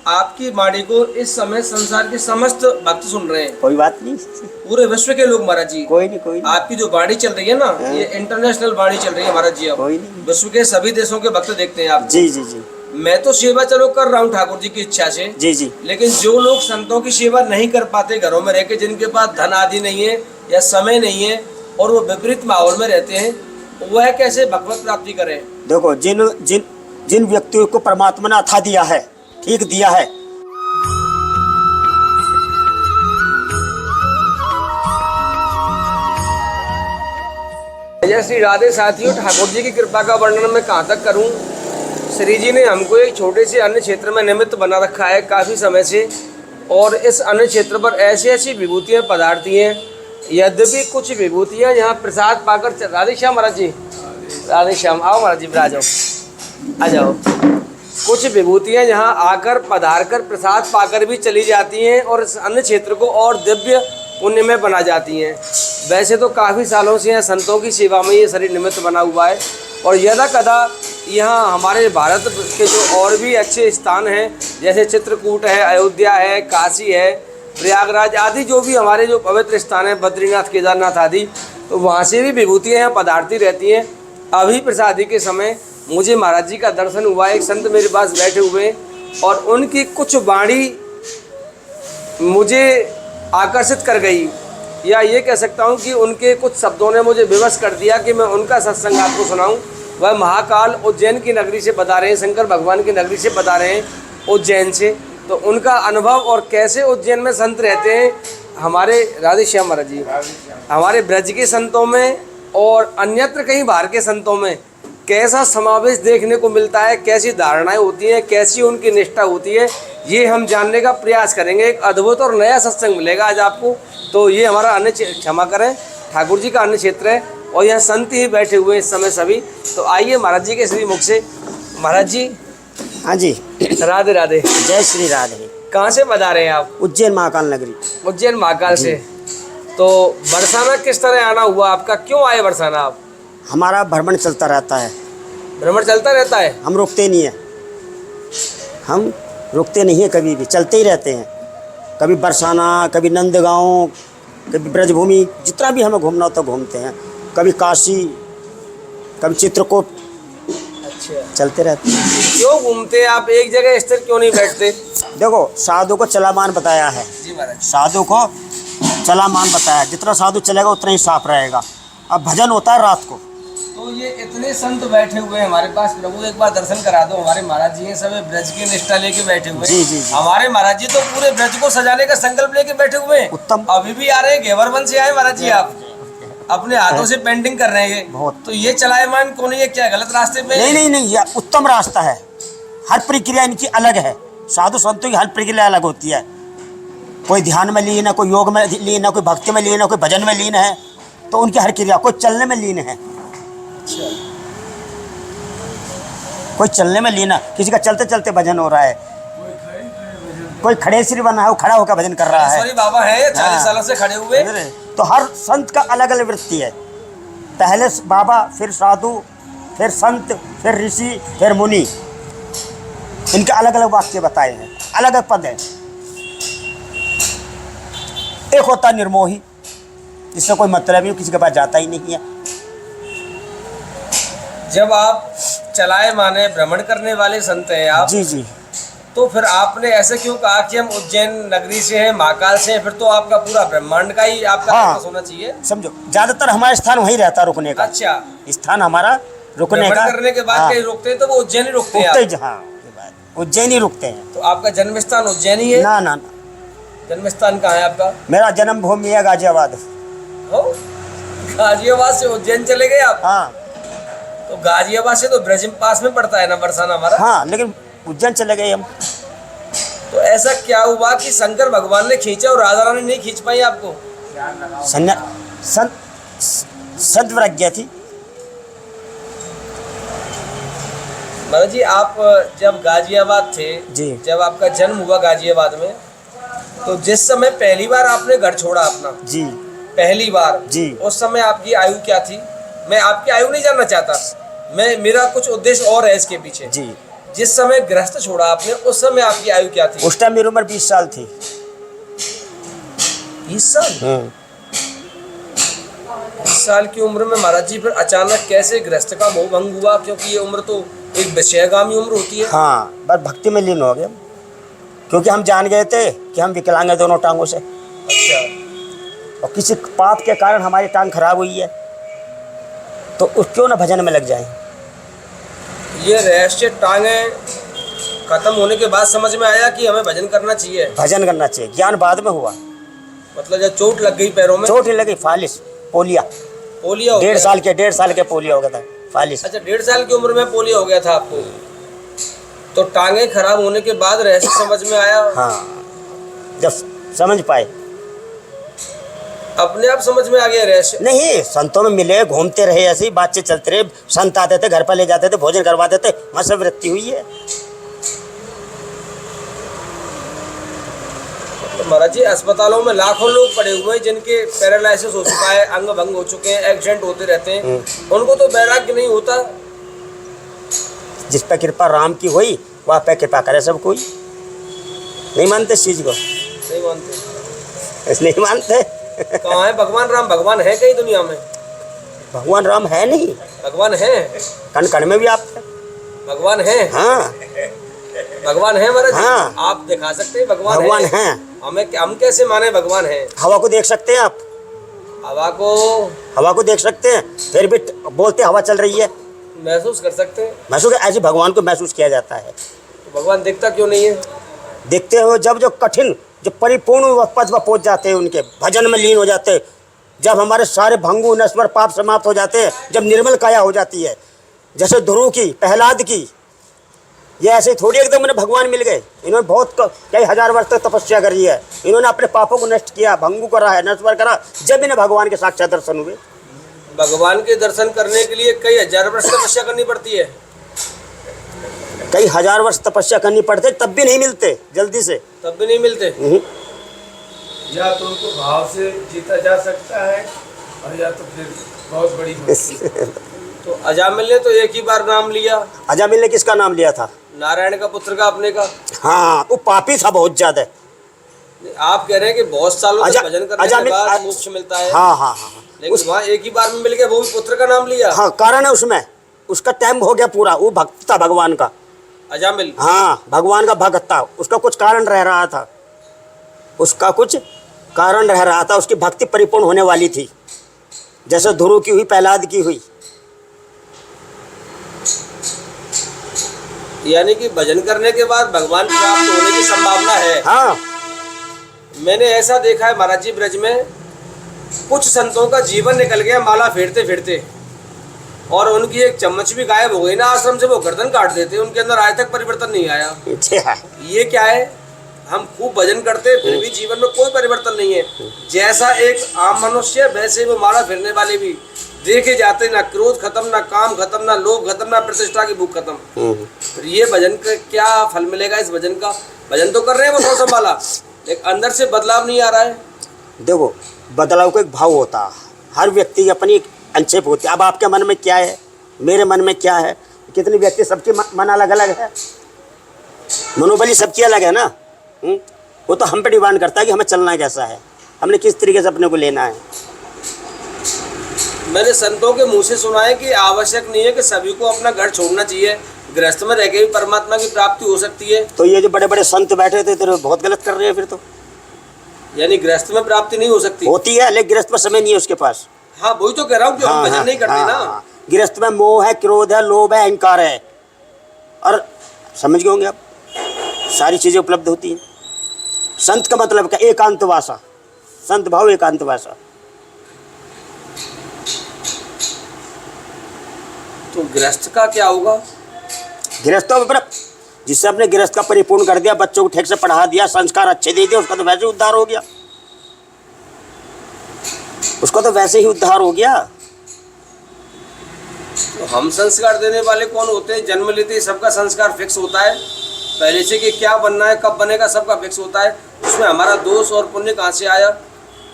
आपकी वाणी को इस समय संसार के समस्त भक्त सुन रहे हैं। कोई बात नहीं, पूरे विश्व के लोग महाराज जी। कोई नहीं। आपकी जो वाणी चल रही है ना, ये इंटरनेशनल वाणी चल रही है महाराज जी। अब कोई नहीं, विश्व के सभी देशों के भक्त देखते हैं आप। जी जी जी। मैं तो सेवा चलो कर रहा हूँ ठाकुर जी की इच्छा से, जी जी। लेकिन जो लोग संतों की सेवा नहीं कर पाते, घरों में रह के, जिनके पास धन आदि नहीं है या समय नहीं है और वो विपरीत माहौल में रहते हैं, वह कैसे भगवत प्राप्ति करें? देखो, जिन जिन जिन व्यक्तियों को परमात्मा ने अथा दिया है, ठीक दिया है, जय श्री राधे। साथियों, ठाकुर जी की कृपा का वर्णन मैं कहाँ तक करूं। श्री जी ने हमको एक छोटे से अन्य क्षेत्र में निमित्त बना रखा है काफ़ी समय से, और इस अन्य क्षेत्र पर ऐसी ऐसी विभूतियाँ पधारती हैं। यद्यपि कुछ विभूतियाँ यहाँ प्रसाद पाकर राधे श्याम महाराज जी, राधे श्याम, आओ महाराज जी, आ जाओ, आ जाओ। कुछ विभूतियाँ यहाँ आकर पधार कर प्रसाद पाकर भी चली जाती हैं और इस अन्य क्षेत्र को और दिव्य पुण्य में बना जाती हैं। वैसे तो काफ़ी सालों से यहाँ संतों की सेवा में ये शरीर निमित्त बना हुआ है, और यदा कदा यहाँ हमारे भारत के जो और भी अच्छे स्थान हैं, जैसे चित्रकूट है, अयोध्या है, काशी है, प्रयागराज आदि, जो भी हमारे जो पवित्र स्थान हैं, बद्रीनाथ, केदारनाथ आदि, तो वहाँ से भी विभूतियाँ यहाँ पधारती रहती हैं। अभी प्रसादी के समय मुझे महाराज जी का दर्शन हुआ। एक संत मेरे पास बैठे हुए और उनकी कुछ वाणी मुझे आकर्षित कर गई, या ये कह सकता हूँ कि उनके कुछ शब्दों ने मुझे विवश कर दिया कि मैं उनका सत्संग आपको सुनाऊँ। वह महाकाल उज्जैन की नगरी से बता रहे हैं, शंकर भगवान की नगरी से बता रहे हैं, उज्जैन से। तो उनका अनुभव और कैसे उज्जैन में संत रहते हैं हमारे, राधे श्याम महाराज जी, हमारे ब्रज के संतों में और अन्यत्र कहीं बाहर के संतों में कैसा समावेश देखने को मिलता है, कैसी धारणाएं होती हैं, कैसी उनकी निष्ठा होती है, ये हम जानने का प्रयास करेंगे। एक अद्भुत और नया सत्संग मिलेगा आज आपको। तो ये हमारा अन्य, क्षमा करें, ठाकुर जी का अन्य क्षेत्र है और यहाँ संत ही बैठे हुए हैं इस समय सभी। तो आइए महाराज जी के श्री मुख से। महाराज जी, हाँ जी, राधे राधे। जय श्री राधे। कहाँ से बता रहे हैं आप? उज्जैन महाकाल नगरी। उज्जैन महाकाल से। तो बरसाना किस तरह आना हुआ आपका, क्यों आए बरसाना आप? हमारा भ्रमण चलता रहता है। भ्रमण चलता रहता है? हम रुकते नहीं हैं, हम रुकते नहीं हैं, कभी भी चलते ही रहते हैं। कभी बरसाना, कभी नंदगांव, कभी ब्रजभूमि, जितना भी हमें घूमना हो तो घूमते हैं। कभी काशी, कभी चित्रकूट, अच्छा, चलते रहते हैं। क्यों घूमते हैं आप, एक जगह स्थिर क्यों नहीं बैठते? देखो, साधु को चलामान बताया है। जी महाराज। साधु को चलामान बताया, जितना साधु चलेगा उतना ही साफ रहेगा। अब भजन होता है रात को। तो ये इतने संत बैठे हुए हैं हमारे पास, प्रभु एक बार दर्शन करा दो। हमारे महाराज जी हैं, सब ब्रज की निष्ठा लेके बैठे हुए हैं। जी जी जी। हमारे महाराज जी तो पूरे ब्रज को सजाने का संकल्प लेके बैठे हुए हैं। उत्तम। अभी भी आ रहे हैं, घेवरवन से आए महाराज जी, आप अपने हाथों से पेंटिंग कर रहे हैं। बहुत। तो ये चलायमान कौन है, क्या गलत रास्ते में? नहीं नहीं नहीं, यह उत्तम रास्ता है। हर प्रक्रिया इनकी अलग है। साधु संतों की हर प्रक्रिया अलग होती है। कोई ध्यान में लीन है, कोई योग में लीन है, कोई भक्ति में लीन है, कोई भजन में लीन है। तो उनकी हर क्रिया, कोई चलने में लीन है, कोई चलने में लीन है, किसी का चलते चलते भजन हो रहा है, कोई खड़े सिर बना है, वो खड़ा होकर भजन कर रहा है। सॉरी बाबा है 40 सालों से खड़े हुए। तो हर संत का अलग अलग वृत्ति है। पहले बाबा, फिर साधु, फिर संत, फिर ऋषि, फिर मुनि। इनके अलग अलग वाक्य बताए हैं, अलग अलग पद है। एक होता निर्मोही, जिससे कोई मतलब नहीं, किसी के पास जाता ही नहीं है। जब आप चलाए माने भ्रमण करने वाले संत हैं आप, जी जी, तो फिर आपने ऐसे क्यों कहा कि हम उज्जैन नगरी से हैं, महाकाल से हैं? फिर तो आपका पूरा ब्रह्मांड का ही आपका हाँ, होना चाहिए। समझो, ज्यादातर हमारा स्थान वहीं रहता रुकने का। अच्छा, स्थान हमारा रुकने का। करने के बाद हाँ, कहीं रुकते हैं तो वो उज्जैन ही रुकते हैं। उज्जैन ही रुकते हैं। तो आपका जन्म स्थान उज्जैन ही है? ना ना ना, जन्म स्थान कहाँ है आपका? मेरा जन्म भूमि है गाजियाबाद। हो, गाजियाबाद से उज्जैन चले गए आप? हाँ। तो गाजियाबाद से तो ब्रज पास में पड़ता है ना बरसाना हमारा? हाँ, लेकिन उज्जैन चले गए हम। तो ऐसा क्या हुआ कि शंकर भगवान ने खींचा और राधा रानी नहीं खींच पाई आपको? सद्प्रज्ञा थी। महाराज जी, आप जब गाजियाबाद थे जी, जब आपका जन्म हुआ गाजियाबाद में, तो जिस समय पहली बार आपने घर छोड़ा अपना, जी, पहली बार जी, उस समय आपकी आयु क्या थी? मैं आपकी आयु नहीं जानना चाहता, मेरा कुछ उद्देश्य और है इसके पीछे। जी। जिस समय गृहस्थ छोड़ा आपने उस समय आपकी आयु क्या थी? उस टाइम मेरी उम्र 20 साल थी। 20 साल? 20 साल की उम्र में महाराज जी फिर अचानक कैसे गृहस्थ का मोह भंग हुआ? क्योंकि ये उम्र तो एक विषयगामी उम्र होती है। हाँ, बस भक्ति में लीन हो गए, क्योंकि हम जान गए थे कि हम विकलांग हैं दोनों टांगों से। अच्छा। और किसी पाप के कारण हमारी टांग खराब हुई है, तो उस क्यों ना भजन में लग जाए। ये रहस्य टांगे खत्म होने के बाद समझ में आया कि हमें भजन करना चाहिए। भजन करना चाहिए, ज्ञान बाद में हुआ। मतलब जब चोट लग गई पैरों में? चोट ही लगी, फालिस, पोलिया। पोलियो हो 1.5 गया? साल के पोलिया हो गया था, फालिस। अच्छा, 1.5 साल की उम्र में पोलियो हो गया था आपको? तो टांगे खराब होने के बाद रहस्य समझ में आया? हाँ, जब समझ पाए। अपने आप समझ में आ गया रहस्य? नहीं, संतों में मिले, घूमते रहे, ऐसे ही बातचीत चलते रहे। संत आते थे, घर पर ले जाते थे, भोजन करवाते थे, वहाँ से वृत्ति हुई है। तो महाराज जी, अस्पतालों में लाखों लोग पड़े हुए हैं जिनके पैरालिसिस हो चुका है, अंग भंग हो चुके हैं, एक्सीडेंट होते रहते हैं, उनको तो वैराग्य नहीं होता। जिस पर कृपा राम की हुई वह पे कृपा करे सब कोई। नहीं मानते इस चीज को? नहीं मानते। नहीं मानते। कहाँ है भगवान राम? भगवान है कहीं दुनिया में? भगवान राम है नहीं, भगवान है, कण कण में भी आप है। भगवान है। हाँ, भगवान है महाराज जी? हाँ। आप दिखा सकते हैं भगवान भगवान है? है। हम कैसे माने भगवान है? हवा को देख सकते हैं आप? हवा को देख सकते हैं, फिर भी बोलते हवा चल रही है। महसूस कर सकते हैं? महसूस, ऐसे भगवान को महसूस किया जाता है। तो भगवान दिखता क्यों नहीं है? देखते हो जब जो कठिन, जो परिपूर्ण पद पर पहुंच जाते हैं, उनके भजन में लीन हो जाते हैं, जब हमारे सारे भंगु नश्वर पाप समाप्त हो जाते हैं, जब निर्मल काया हो जाती है, जैसे ध्रुव की, प्रहलाद की। ये ऐसे थोड़ी एकदम उन्हें भगवान मिल गए। इन्होंने बहुत कई हजार वर्ष तक तपस्या करी है, इन्होंने अपने पापों को नष्ट किया, भंगु करा है, नश्वर करा, जब इन्हें भगवान के साक्षात दर्शन हुए। भगवान के दर्शन करने के लिए कई हजार वर्ष तपस्या करनी पड़ती है। कई हजार वर्ष तपस्या करनी पड़ती, तब भी नहीं मिलते जल्दी से। तब भी नहीं मिलते? या तो उनको भाव से जीता जा सकता है, और या तो फिर बहुत बड़ी भक्ति। तो अजामिल ने तो एक ही बार नाम लिया। अजामिल ने किसका नाम लिया था? नारायण का पुत्र का, अपने का। हाँ, वो पापी था बहुत ज्यादा। आप कह रहे हैं कि बहुत सालों तक भजन करने के बाद मोक्ष मिलता है। हाँ हाँ हाँ, लेकिन वहाँ एक ही बार में मिल गया, वो भी पुत्र का नाम लिया। हाँ, कारण है उसमें, उसका टाइम हो गया पूरा। वो भक्त था भगवान का, अजामिल। हाँ, भगवान का भक्त था। उसका कुछ कारण रह रहा था, उसकी भक्ति परिपूर्ण होने वाली थी, जैसे ध्रुव की हुई, प्रहलाद की हुई। यानी कि भजन करने के बाद भगवान प्राप्त होने की संभावना है। हाँ, मैंने ऐसा देखा है महाराज जी, ब्रज में कुछ संतों का जीवन निकल गया माला फेरते फेरते, और उनकी एक चम्मच भी गायब हो गई ना आश्रम से, वो गर्दन काट देते, उनके अंदर आज तक परिवर्तन नहीं आया। ये क्या है? हम खूब भजन करते फिर भी जीवन में कोई परिवर्तन नहीं है। जैसा एक आम मनुष्य वैसे वो माला फेरने वाले भी देखे जाते, ना क्रोध खत्म, ना काम खत्म, ना लोभ खत्म, ना प्रतिष्ठा की भूख खत्म। फिर ये भजन का क्या फल मिलेगा? इस भजन का, भजन तो कर रहे हैं वो 100 संभाला, लेकिन अंदर से बदलाव नहीं आ रहा है। देखो, बदलाव का एक भाव होता है, हर व्यक्ति की अपनी एक अंशेप होती है। अब आपके मन में क्या है, मेरे मन में क्या है, कितने व्यक्ति, सबके मन अलग अलग है, मनोबली सबकी अलग है ना। वो तो हम पे डिमांड करता है कि हमें चलना कैसा है, हमने किस तरीके से अपने को लेना है। मैंने संतों के मुंह से सुना है कि आवश्यक नहीं है कि सभी को अपना घर छोड़ना चाहिए, गृहस्थ में रह के भी परमात्मा की प्राप्ति हो सकती है। तो ये जो बड़े बड़े संत बैठे थे तो बहुत गलत कर रहे हैं फिर तो। यानी गृहस्थ में प्राप्ति नहीं हो सकती? होती है, लेकिन गृहस्थ में समय नहीं है उसके पास। हाँ, वही तो कह रहा हूँ कि हम भजन नहीं करते ना। गृहस्थ में मोह है, क्रोध है, लोभ है, अहंकार है, और समझ गए होंगे आप, सारी चीजें उपलब्ध होती हैं। संत का मतलब क्या? एकांतवासा, संत भाव एकांतवासा। तो गृहस्थ का क्या होगा? गृहस्थ अपना, जिससे अपने गृहस्थ का परिपूर्ण कर दिया, बच्चों को ठीक से पढ़ा दिया, संस्कार अच्छे दे दिए, उसका तो वैसे ही उद्धार हो गया, उसका तो वैसे ही उद्धार हो गया। तो हम संस्कार देने वाले कौन होते हैं? जन्म लेते ही सबका संस्कार फिक्स होता है पहले से कि क्या बनना है, कब बनेगा, सबका फिक्स होता है। उसमें हमारा दोष और पुण्य कहाँ से आया?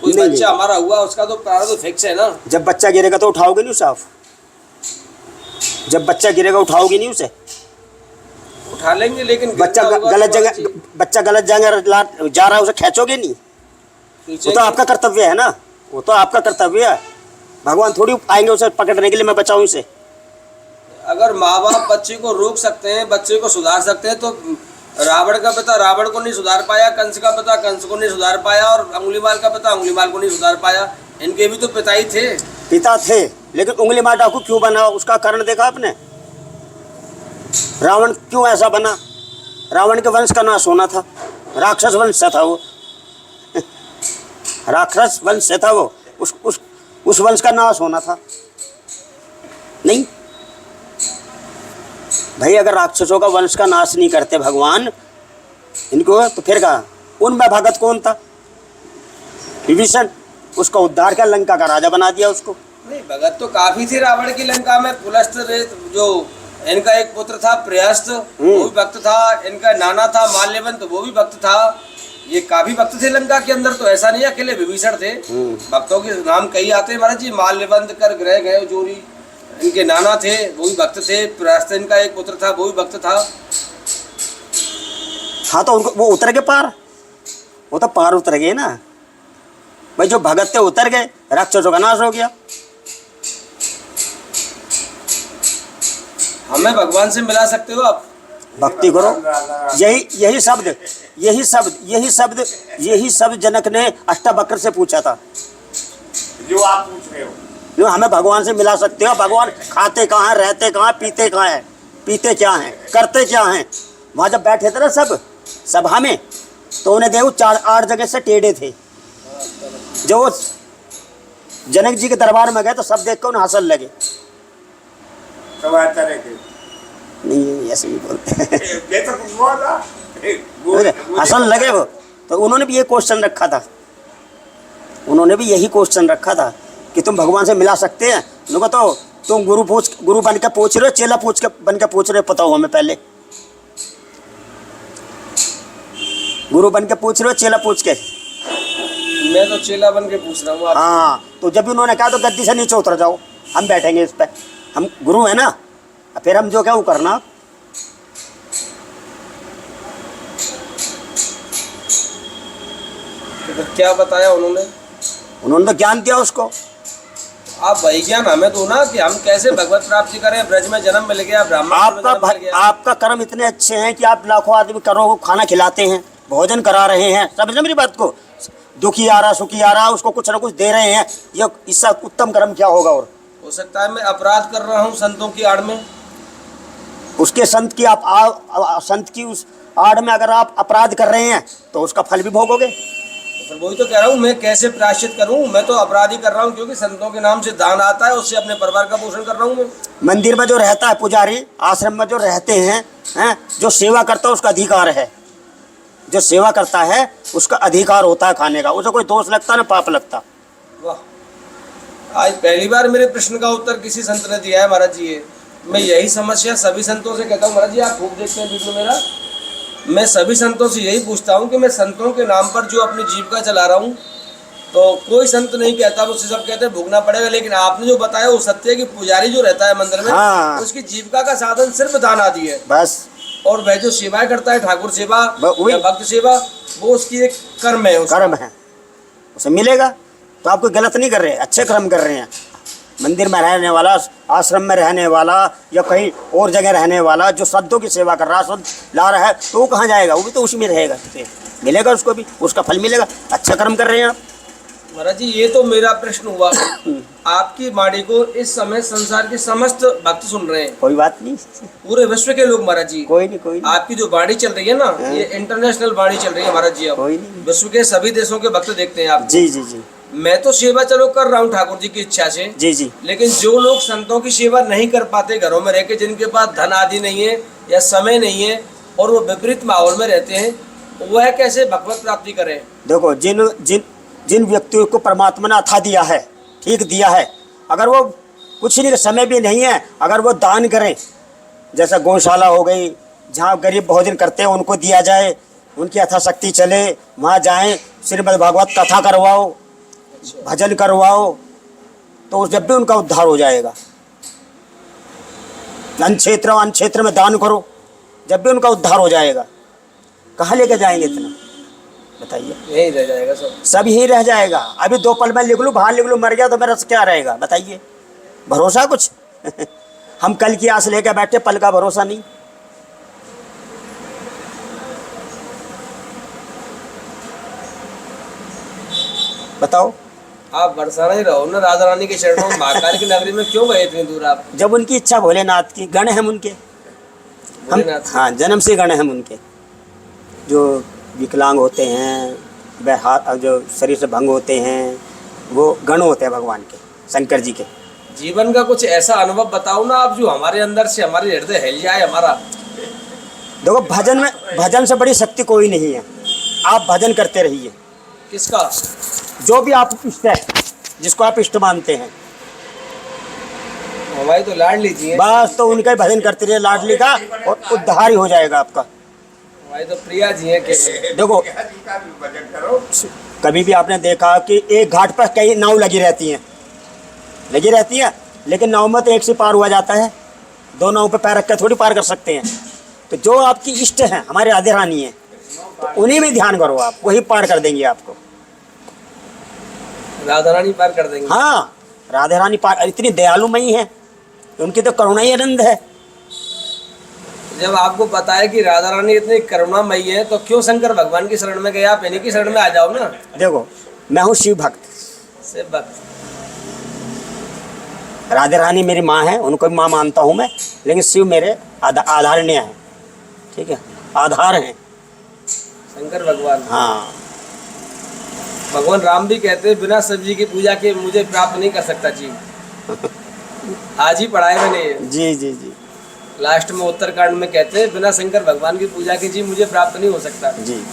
कोई बच्चा हमारा हुआ, उसका तो प्रारब्ध फिक्स है ना। जब बच्चा गिरेगा तो उठाओगे नहीं साफ, जब बच्चा गिरेगा उठाओगे नहीं उसे। उठा लेंगे, लेकिन बच्चा गिरता होगा गलत तो जगह, महाराज जी, बच्चा गलत जगह जा रहा है, उसे खींचोगे नहीं? वो तो खींचेंगे। आपका कर्तव्य है ना, वो तो आपका कर्तव्य है। भगवान थोड़ी आएंगे उसे पकड़ने के लिए, मैं बचाऊं इसे। अगर माँ बाप बच्चे को रोक सकते हैं, बच्चे को सुधार सकते हैं, तो रावण का पिता रावण को नहीं सुधार पाया, कंस का पिता कंस को नहीं सुधार पाया, और अंगुलीमाल का पिता अंगुलीमाल को नहीं सुधार पाया। इनके भी तो पिता ही थे। पिता थे, लेकिन उंगली मार डाकू क्यों बना, उसका कारण देखा आपने? रावण क्यों ऐसा बना? रावण के वंश का नाश होना था, राक्षस वंश से था वो राक्षस वंश से था वो, उस वंश का नाश होना था। नहीं भाई, अगर राक्षसों का वंश का नाश नहीं करते भगवान इनको, तो फिर कहा उनमें भगत कौन था? विभीषण, उसका उद्धार किया, लंका का राजा बना दिया उसको। नहीं, भगत तो काफी थे रावण की लंका में। पुलस्त जो इनका एक पुत्र था प्रहस्त, वो भी भक्त था। इनका नाना था माल्यवंत, वो भी भक्त था। ये काफी भक्त थे लंका के अंदर, तो ऐसा नहीं अकेले विभीषण थे। भक्तों के नाम कई आते हैं महाराज जी। माल्यवंत कर ग्रह गए जोरी, इनके नाना थे, वो भी भक्त थे। प्रहस्त इनका एक पुत्र था, वो भी भक्त था। हाँ, तो उनको वो उतर गए पार, वो तो पार उतर गए ना भाई। जो भगत थे उतर गए, राक्षसों का नाश हो गया। हमें भगवान से मिला सकते हो आप? भक्ति करो। यही शब्द जनक ने अष्टावक्र से पूछा था, जो आप पूछ रहे हो। जो हमें भगवान से मिला सकते हो। भगवान खाते कहाँ हैं, रहते कहाँ, पीते कहाँ हैं, पीते क्या हैं, करते क्या हैं? वहाँ जब बैठे थे ना सब सभा में, तो उन्हें देखो 4-8 जगह से टेढ़े थे। जो वो जनक जी के दरबार में गए तो सब देख कर उन्हें हंसन लगे। सब आता रहते नहीं, ऐसे नहीं बोलते ये तो कुछ बोला हंसन लगे वो। तो उन्होंने भी ये क्वेश्चन रखा था, उन्होंने भी यही क्वेश्चन रखा था कि तुम भगवान से मिला सकते हैं? उनको तो तुम गुरु बन के पूछ रहे हो, चेला बन के पूछ रहे हो? पता हो हमें पहले, गुरु बन के पूछ रहे हो, चेला पूछ के? मैं तो चेला बन के पूछ रहा हूँ आप। हाँ, तो जब भी उन्होंने कहा तो गद्दी से नीचे उतर जाओ, हम बैठेंगे इस पे, हम गुरु है ना, फिर हम जो क्या वो करना। तो क्या बताया उन्होंने? उन्होंने तो ज्ञान दिया उसको। आप वही ज्ञान हमें दो ना, कि हम कैसे भगवत प्राप्ति करें। ब्रज में जन्म मिल गया, ब्राह्मण में जन्म मिल गया। आपका कर्म इतने अच्छे हैं कि आप लाखों आदमी करोड़ों को खाना खिलाते हैं, भोजन करा रहे हैं, समझ मेरी बात को? दुखी आ रहा सुखी आ रहा, उसको कुछ ना कुछ दे रहे हैं। ये इससे उत्तम कर्म क्या होगा? और हो सकता है मैं अपराध कर रहा हूँ संतों की आड़ में। उसके संत की संत की उस आड़ में अगर आप अपराध कर रहे हैं तो उसका फल भी भोगोगे। फिर वही तो कह रहा हूँ, मैं कैसे प्रायश्चित करूँ? मैं तो अपराध ही कर रहा हूँ, क्योंकि संतों के नाम से दान आता है, उससे अपने परिवार का पोषण कर रहा हूँ मैं। मंदिर में जो रहता है पुजारी, आश्रम में जो रहते हैं, जो सेवा करता है उसका अधिकार है। जो सेवा करता है उसका अधिकार होता है खाने का, उसे कोई दोष लगता ना पाप लगता। वाह, आज पहली बार मेरे प्रश्न का उत्तर किसी संत ने दिया है महाराज जी। ये मैं यही समस्या सभी संतों से कहता हूँ महाराज जी। आप खूब देखते हैं वीडियो मेरा। मैं सभी संतों से यही पूछता हूँ कि मैं संतों के नाम पर जो अपनी जीविका चला रहा हूँ, तो कोई संत नहीं कहता, मुझसे सब कहते हैं भोगना पड़ेगा। लेकिन आपने जो बताया वो सत्य है कि पुजारी जो रहता है मंदिर में, हाँ, उसकी जीविका का साधन सिर्फ दान आदि है बस। और वह जो सेवाएं करता है, ठाकुर सेवा वही या भक्त सेवा, वो उसकी एक कर्म है, उसका। कर्म है, उसे मिलेगा। तो आप कोई गलत नहीं कर रहे, अच्छे कर्म कर रहे हैं। मंदिर में रहने वाला, आश्रम में रहने वाला या कहीं और जगह रहने वाला जो संतों की सेवा कर रहा है, संत ला रहा है, तो वो कहाँ जाएगा? वो भी तो उसी में रहेगा, मिलेगा उसको भी, उसका फल मिलेगा। अच्छा कर्म कर रहे हैं आप महाराज जी। ये तो मेरा प्रश्न हुआ। आपकी वाणी को इस समय संसार के समस्त भक्त सुन रहे हैं, कोई बात नहीं, पूरे विश्व के लोग महाराज जी। कोई नहीं। आपकी जो वाणी चल रही है ना, ये इंटरनेशनल वाणी चल रही है महाराज जी। अब कोई नहीं। विश्व के सभी देशों के भक्त देखते हैं आप। जी जी जी मैं तो सेवा चलो कर रहा हूँ ठाकुर जी की इच्छा से। जी जी। लेकिन जो लोग संतों की सेवा नहीं कर पाते, घरों में रह के, जिनके पास धन आदि नहीं है या समय नहीं है, और वो विपरीत माहौल में रहते हैं, वह कैसे भगवत प्राप्ति करें? देखो, जिन व्यक्तियों को परमात्मा ने अथा दिया है, ठीक दिया है, अगर वो कुछ नहीं, समय भी नहीं है, अगर वो दान करें, जैसा गौशाला हो गई, जहाँ गरीब भोजन करते हैं उनको दिया जाए, उनकी यथाशक्ति चले, वहाँ जाएं, श्रीमद् भागवत कथा करवाओ, भजन करवाओ, तो जब भी उनका उद्धार हो जाएगा। अन्न क्षेत्र में दान करो, जब भी उनका उद्धार हो जाएगा, कहाँ लेके जाएंगे इतना, बताइए। यही रह जाएगा सब। सब यही रह जाएगा। अभी 2 पल में लिख लूँ, बाहर लिख लूँ, मर गया तो मेरा क्या रहेगा, बताइए। भरोसा कुछ हम कल की आस लेकर बैठे, पल का भरोसा नहीं। बताओ। आप बरसाना ही रहो ना राधा रानी के चरणों में, महाकाल की नगरी में क्यों गए इतनी दूर आप? जब उनकी इच्छा, भोलेनाथ की, गण हम उनके, हम, भोलेनाथ। हाँ, जन्म से गण हम उनके। जो विकलांग होते हैं, जो शरीर से भंग होते हैं, वो गण होते हैं भगवान के, शंकर जी के। जीवन का कुछ ऐसा अनुभव बताओ ना आप, जो हमारे अंदर से हमारे हृदय हिल जाए हमारा। देखो, भजन में, भजन से बड़ी शक्ति कोई नहीं है। आप भजन करते रहिए। किसका? जो भी आप इष्ट है, जिसको आप इष्ट मानते हैं, हमारी तो लाडली जी है। बस तो उनका ही भजन करते रहिए, लाडली का, और उद्धार ही हो जाएगा आपका। हमारी तो प्रिया जी है। देखो, कभी भी आपने देखा कि एक घाट पर कई नाव लगी रहती हैं, लेकिन नाव में तो एक से पार हुआ जाता है, 2 नाव पे पैर रख कर थोड़ी पार कर सकते हैं। तो जो आपकी इष्ट हैं, हमारे राधे रानी है, तो उन्हीं में ध्यान करो आप, वही पार कर देंगे आपको। राधा रानी पार कर देंगे। हाँ, राधे रानी पार, इतनी दयालुमयी है, उनकी तो करुणा ही आनंद है। जब आपको पता है कि राधा रानी इतनी करुणामयी है, तो क्यों शंकर भगवान की शरण में गए? आप इन्हीं की शरण में आ जाओ ना। देखो, मैं हूँ शिव भक्त, शिव भक्त। राधे रानी मेरी माँ है, उनको भी माँ मानता हूँ मैं, लेकिन शिव मेरे आधारण्य है, ठीक है, आधार हैं शंकर भगवान। हाँ। भगवान राम भी कहते हैं, बिना शिव जी की पूजा के मुझे प्राप्त नहीं कर सकता जीव। आज ही पढ़ा है मैंने ये। जी जी जी लास्ट में उत्तरकांड में कहते हैं, बिना शंकर भगवान की पूजा के जीव मुझे प्राप्त नहीं हो सकता। जी।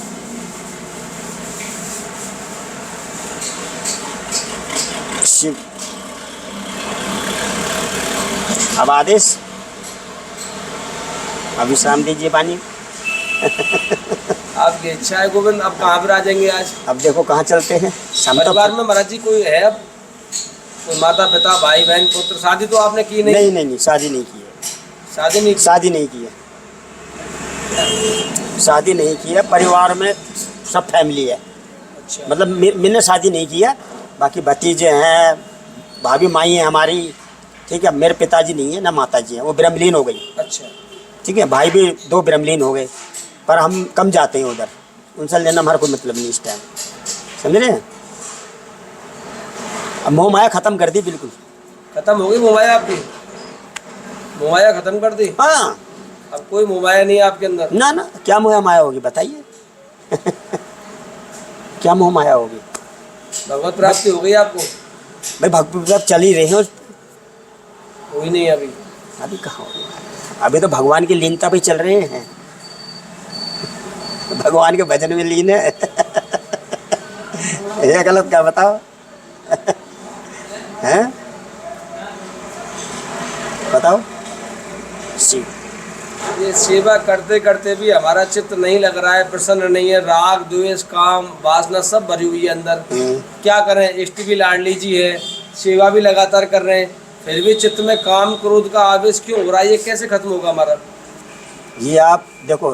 शिव। अब आदेश, अब विश्राम दीजिए पानी। आपकी इच्छा है गोविंद। अब कहाँ पर आ जाएंगे आज? अब देखो कहाँ चलते हैं। परिवार में महाराज जी कोई है अब? कोई माता पिता भाई बहन पुत्र? शादी तो आपने की नहीं? नहीं, शादी नहीं की है। शादी नहीं की? शादी नहीं की है, शादी नहीं की है। परिवार में सब फैमिली है। अच्छा। मतलब मैंने शादी नहीं की है, बाकी भतीजे हैं, भाभी माई है हमारी, ठीक है। मेरे पिताजी नहीं है, ना माताजी हैं, वो ब्रह्मलीन हो गई। अच्छा। ठीक है, भाई भी 2 ब्रह्मलीन हो गए, पर हम कम जाते हैं उधर, उनसे लेना हमारा कोई मतलब नहीं इस टाइम, समझ रहे हैं। अब मोह माया ख़त्म कर दी, बिल्कुल खत्म हो गई मोहमाया आपकी? मोहमाया खत्म कर दी? हाँ। अब कोई मोहमाया नहीं है आपके अंदर? ना, क्या मोह माया होगी बताइए। क्या मोह माया होगी? भगवत प्राप्ति हो गई आपको? भाई भगवत चल ही रहे हैं, हुई नहीं अभी? अभी कहाँ होगी? अभी तो भगवान की लीनता पे चल रहे हैं, भगवान के भजन में लीन है। ये गलत क्या बताओ? हैं? बताओ। शिव। ये सेवा करते करते भी हमारा चित्त नहीं लग रहा है, प्रसन्न नहीं है, राग द्वेष काम वासना सब भरी हुई है अंदर। क्या करें? इष्ट भी लाडली जी है, सेवा भी लगातार कर रहे हैं, फिर भी चित्त में काम क्रोध का आवेश क्यों हो रहा है? ये कैसे खत्म होगा हमारा? ये आप देखो,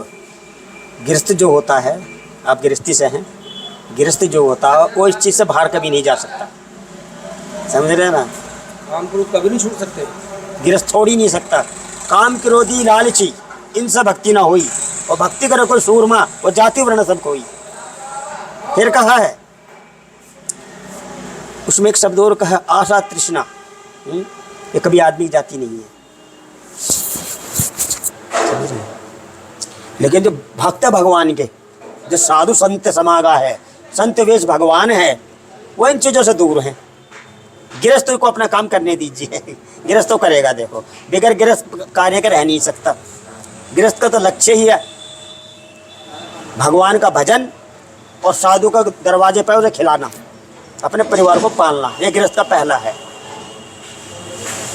गृहस्थ जो होता है, आप गृहस्थी से हैं, गृहस्थ जो होता है वो इस चीज़ से बाहर कभी नहीं जा सकता, समझ रहे हैं ना। काम क्रोध कभी नहीं छूट सकते। गृहस्थ छोड़ ही नहीं सकता। काम क्रोधी लालची इनसे भक्ति ना हुई, और भक्ति करे कोई सूरमा, वो जाति वर्ण सब कोई। फिर कहा है उसमें एक शब्द और कहा, आशा तृष्णा, ये कभी आदमी की जाति नहीं है, समझ रहे हैं? लेकिन जो भक्त भगवान के, जो साधु संत समागा है, संत वेश भगवान है, वो इन चीज़ों से दूर हैं। गृहस्थ को अपना काम करने दीजिए, गृहस्थ तो करेगा। देखो, बगैर गृहस्थ कार्य के रह नहीं सकता। गृहस्थ का तो लक्ष्य ही है भगवान का भजन और साधु का दरवाजे पर उसे खिलाना, अपने परिवार को पालना, ये गृहस्थ का पहला है।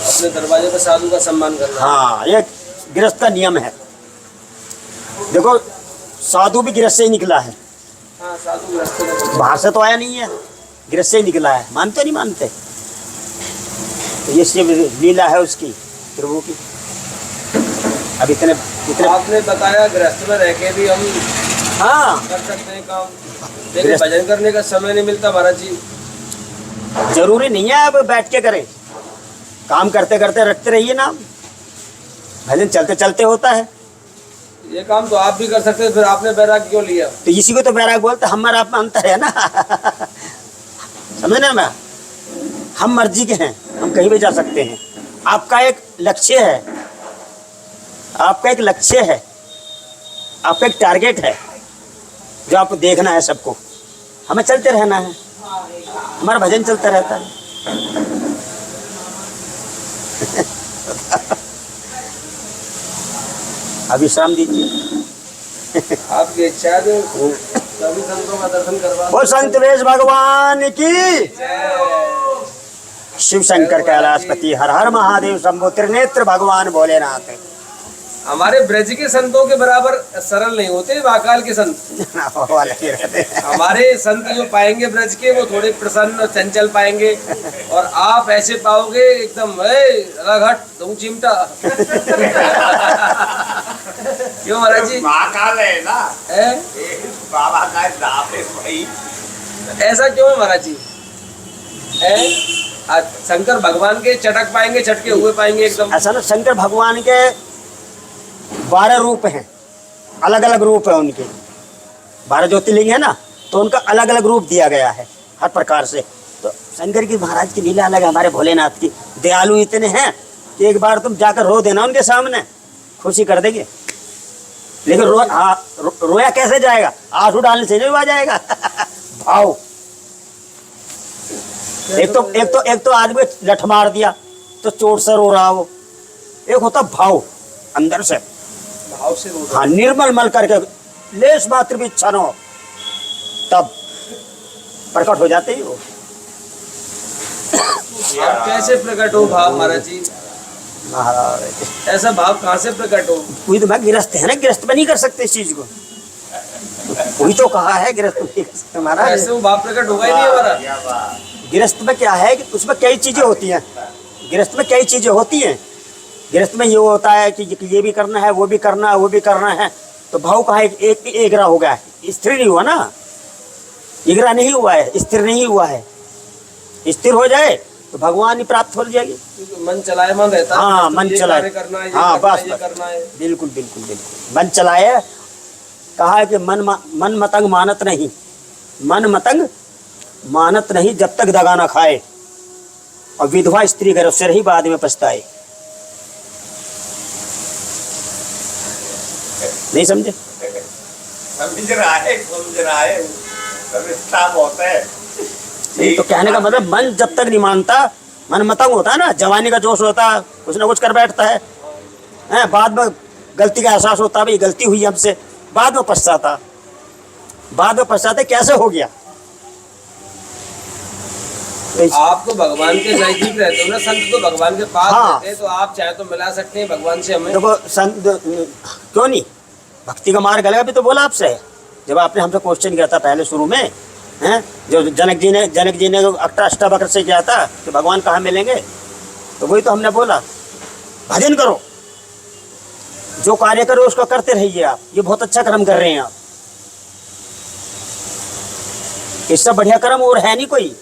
अपने दरवाजे पर साधु का सम्मान करना। हाँ, ये गृहस्थ का नियम है। देखो, साधु भी गृहस्थ से ही निकला है। हाँ, साधु गृहस्थ बाहर से तो आया नहीं है, गृहस्थ से ही निकला है। मानते नहीं मानते? तो ये शिव लीला है उसकी, प्रभु की। अब इतने इतने आपने बताया गृहस्थ में रह के भी हम हाँ कर सकते हैं काम, लेकिन भजन करने का समय नहीं मिलता महाराज जी। जरूरी नहीं है अब बैठ के करें, काम करते करते रखते रहिए नाम, भजन चलते चलते होता है। ये काम तो आप भी कर सकते हैं, फिर आपने बैराग क्यों लिया? तो इसी को तो बैराग बोलते, हमारा आप में अंतर है ना। समझ ना, हम मर्जी के हैं, हम कहीं भी जा सकते हैं। आपका एक लक्ष्य है, आपका एक लक्ष्य है, आपका एक टारगेट है जो आपको देखना है सबको, हमें चलते रहना है, हमारा भजन चलता रहता है। अब विश्राम दीजिए। आपकी इच्छा है तो सभी संतों का दर्शन करवा। वो संत वेश भगवान की, शिव शंकर कैलाशपति हर हर महादेव शंभो, त्रिनेत्र भगवान भोलेनाथ। हमारे ब्रज के संतों के बराबर सरल नहीं होते महाकाल के संत। हमारे संत जो पाएंगे ब्रज के, वो थोड़े प्रसन्न चंचल पाएंगे, और आप ऐसे पाओगे एकदम रघट तुम चिमटा। क्यों महाराज जी? महाकाल है ना, बाबा का नाम है भाई। ऐसा क्यों है महाराज जी? आज शंकर भगवान के चटक पाएंगे, चटके हुए पाएंगे एकदम। ऐसा ना, शंकर भगवान के 12 रूप हैं, अलग अलग रूप है उनके। 12 ज्योतिर्लिंग है ना, तो उनका अलग अलग रूप दिया गया है हर प्रकार से। तो शंकर की महाराज की लीला अलग है, हमारे भोलेनाथ की। दयालु इतने हैं कि एक बार तुम जाकर रो देना उनके सामने, खुशी कर देंगे। लेकिन रोया कैसे जाएगा? आंसू डालने से नहीं आ जाएगा। भाव। एक तो आदमी लठ मार दिया तो चोट से रो रहा हो, एक होता भाव अंदर से, भाव से रो। हाँ, निर्मल मल करके लेश मात्र भी इच्छा न हो, तब प्रकट हो जाते ही वो। अब कैसे प्रकट हो भाव महाराज जी? महाराज ऐसा भाव कहाँ से प्रकट हो? वही तो मैं गिरस्त है ना, गिरस्त में नहीं कर सकते इस चीज को। वही तो कहा है गिरस्त में नहीं कर सकते महाराज। ऐसे वो भाव प्रकट होगा ही नहीं हमारा। गिरस्त में क्या है कि उसमें कई चीजें होती हैं, गिरस्त में कई चीजें होती हैं। गिरस्त में ये होता है कि ये भी करना है, वो भी करना है, वो भी करना है। तो भाव कहा एक एगरा हो गया है, स्थिर नहीं हुआ ना, एगरा नहीं हुआ है, स्थिर नहीं हुआ है। स्थिर हो जाए तो भगवान ही प्राप्त हो जाएगी। मन चलायमान रहता है। हाँ, मन चलाए, करना है, हाँ बस करना है। बिल्कुल बिल्कुल बिल्कुल, मन चलाए। कहा है कि मन मतंग मानत नहीं, मन मतंग मानत नहीं जब तक दगा न खाए, और विधवा स्त्री घर से रही बाद में पछताए। नहीं समझे? समझ रहा है रिश्ता होता है। नहीं तो कहने का मतलब, मन जब तक नहीं मानता, मन मतंग होता है ना, जवानी का जोश होता है, कुछ ना कुछ कर बैठता है, बाद में गलती का एहसास होता है, भाई गलती हुई हमसे, बाद में पछताता, कैसे हो गया। आप तो भगवान के नजदीक रहते हो ना, संत तो भगवान के पास हाँ। रहते हैं, तो आप चाहे तो मिला सकते हैं भगवान से हमें। देखो संत क्यों नहीं, भक्ति का मार्ग अलग। अभी तो बोला आपसे, जब आपने हमसे क्वेश्चन किया था पहले शुरू में, हैं, जो जनक जी ने अष्टावक्र से किया था कि भगवान कहाँ मिलेंगे, तो वही तो हमने बोला, भजन करो, जो कार्य करो उसको करते रहिए आप, ये बहुत अच्छा कर्म कर रहे हैं आप, इससे बढ़िया कर्म और है नहीं कोई।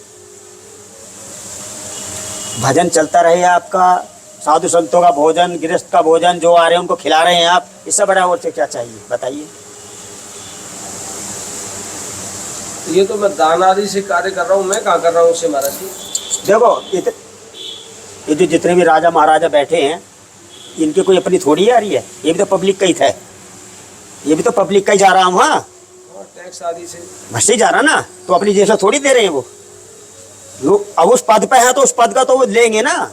भजन चलता रहे आपका, साधु संतों का भोजन, गृहस्थ का भोजन जो आ रहे हैं उनको खिला रहे हैं आप, इससे बड़ा और से क्या चाहिए बताइए। ये तो मैं दान आदि से कार्य कर रहा हूँ, मैं कहाँ कर रहा हूँ उससे महाराज जी? देखो ये जो जितने भी राजा महाराजा बैठे हैं, इनकी कोई अपनी थोड़ी आ रही है, ये भी तो पब्लिक का ही था, ये भी तो पब्लिक का ही जा रहा हूँ। हाँ, टैक्स आदि से बस ही जा रहा ना, तो अपनी जैसा थोड़ी दे रहे हैं वो लोग। अब उस पद पे है तो उस पद का तो वो लेंगे ना।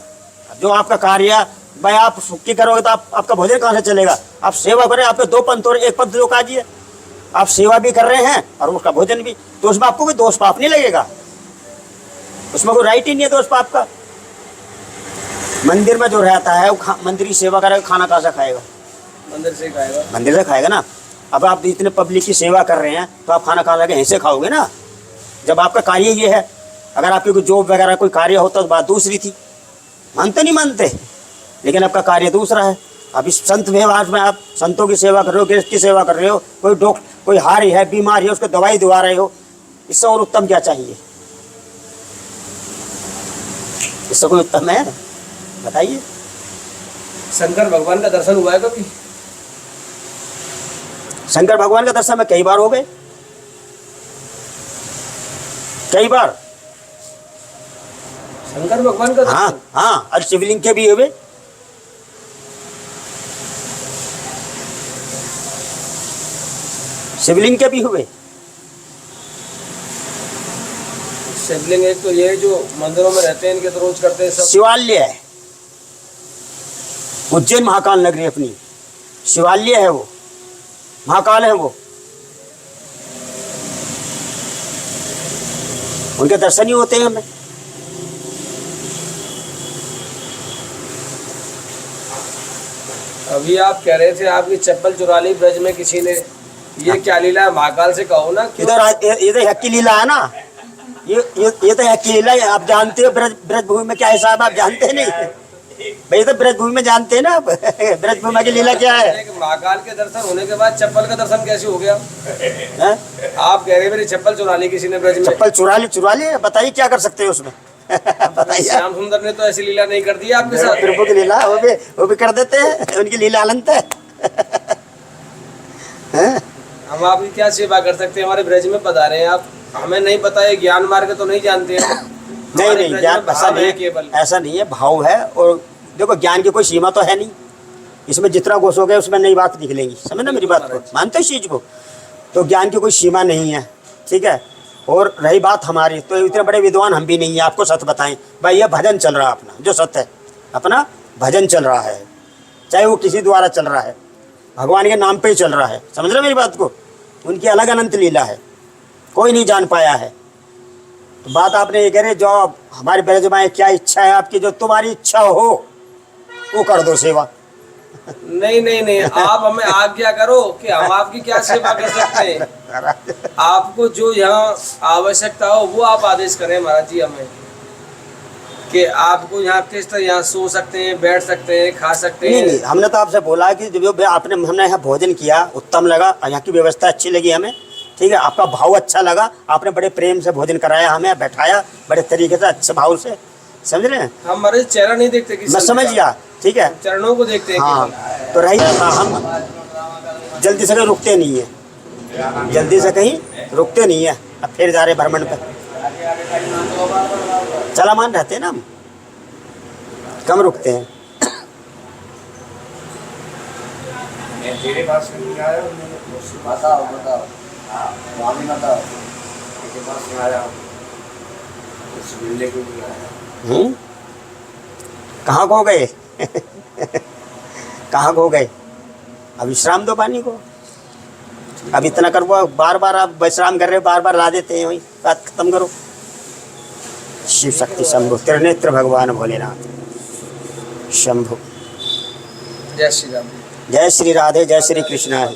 जो आपका कार्य भाई आप सुखी करोगे तो आपका भोजन कहाँ से चलेगा? आप सेवा करें, आपके 2 पंथ और 1 पंथ जो काजी है, आप सेवा भी कर रहे हैं और उसका भोजन भी, तो उसमें आपको कोई दोष पाप नहीं लगेगा, उसमें कोई राइट ही नहीं है दोष पाप का। मंदिर में जो रहता है वो मंदिर की सेवा करेगा, खाना कहाँ से खाएगा? मंदिर से खाएगा, मंदिर से खाएगा ना। अब आप इतने पब्लिक की सेवा कर रहे हैं तो आप खाना खा लगे यहीं से खाओगे ना, जब आपका कार्य ये है। अगर आपकी कोई जॉब वगैरह कोई कार्य होता तो बात दूसरी थी, मानते नहीं मानते, लेकिन आपका कार्य दूसरा है, अभी संत व्यवहार में आप संतों की सेवा कर रहे हो, गृहस्थ की सेवा कर रहे हो, कोई हारी है, बीमार है, उसको दवाई दिवा रहे हो, इससे और उत्तम क्या चाहिए? इससे कोई उत्तम है? बताइए। शंकर भगवान का दर्शन हुआ है कभी? शंकर भगवान का दर्शन में कई बार हो गए, कई बार। शंकर भगवान का हाँ दर्शन? हाँ, और शिवलिंग के भी हुए। शिवलिंग के भी हुए। शिवलिंग एक तो ये जो मंदिरों में रहते हैं, इनके तो रोज करते हैं सब। शिवालय है, उज्जैन महाकाल नगरी अपनी शिवालय है, वो महाकाल है, वो उनके दर्शन ही होते हैं हमें। अभी आप कह रहे थे आपकी चप्पल चुरा ली ब्रज में किसी ने, ये क्या लीला है? महाकाल से कहो ना। ये तो हक की लीला है ना, ये तो हक की लीला है। आप जानते हो ब्रज भूमि में क्या हिसाब, आप जानते हैं नहीं भाई? तो ब्रज भूमि में जानते हैं ना आप ब्रज भूमि की लीला क्या है। महाकाल के दर्शन होने के बाद चप्पल का दर्शन कैसे हो गया? है? आप कह रहे मेरी चप्पल चुरा ली किसी ने ब्रज में। चप्पल चुरा ली, बताइए क्या कर सकते हैं उसमें बताइए। श्याम सुंदर ने तो ऐसी लीला नहीं कर दी आपके साथ। प्रभु की लीला वो भी कर देते हैं, उनकी लीला अनंत है हम आपकी क्या सेवा कर सकते हैं? हमारे ब्रज में पधारे हैं आप, हमें नहीं पता है, ज्ञान मार्ग तो नहीं जानते हैं। नहीं, ज्ञान ऐसा नहीं, केवल ऐसा नहीं है, भाव है। और देखो ज्ञान की कोई सीमा तो है नहीं, इसमें जितना घुसोगे उसमें नई बात निकलेंगी। समझ ना मेरी बात को, मानते हो इस चीज को? तो ज्ञान की कोई सीमा नहीं है, ठीक है। और रही बात हमारी, तो इतने बड़े विद्वान हम भी नहीं है, आपको सत्य बताएं भाई। ये भजन चल रहा है अपना, जो सत्य है, अपना भजन चल रहा है, चाहे वो किसी द्वारा चल रहा है, भगवान के नाम पे ही चल रहा है। समझ रहे मेरी बात को? उनकी अलग अनंत लीला है, कोई नहीं जान पाया है। तो बात आपने ये कह रहे, जो हमारे ब्रज में क्या इच्छा है आपकी, जो तुम्हारी इच्छा हो वो कर दो सेवा। नहीं, आप हमें आज्ञा करो कि हम आपकी क्या सेवा कर सकते हैं। आपको जो यहाँ आवश्यकता हो वो आप आदेश करें महाराज जी हमें, कि आपको यहाँ किस तरह यहाँ सो सकते हैं, बैठ सकते हैं, खा सकते हैं। नहीं, हमने तो आपसे बोला कि जो हमने यहाँ भोजन किया उत्तम लगा, यहाँ की व्यवस्था अच्छी लगी हमें, ठीक है। आपका भाव अच्छा लगा, आपने बड़े प्रेम से भोजन कराया, हमें बैठाया बड़े तरीके से, अच्छे भाव से। समझ रहे हैं? हम हमारे चेहरा नहीं देखते किसी, मैं समझ गया, ठीक है, चरणों को देखते हैं। हाँ, तो रही हम जल्दी से कहीं रुकते नहीं है, जल्दी से कहीं रुकते नहीं है। अब फिर जा रहे भ्रमण पे, चलामान रहते हैं ना हम, कम रुकते हैं। तेरे पास नहीं आया, बताओ स्वामी बताओ, तेरे पास नहीं आया, उस मिलने को नहीं आया। कहाँ खो गए कहाँ खो गए? अब विश्राम दो पानी को। अब इतना करो, बार बार आप विश्राम कर रहे हो, बार बार ला देते हैं, वही बात खत्म करो। शिव शक्ति शंभु, त्रिनेत्र भगवान भोलेनाथ शंभु। जय श्री राम। जय श्री राधे, जय श्री कृष्ण।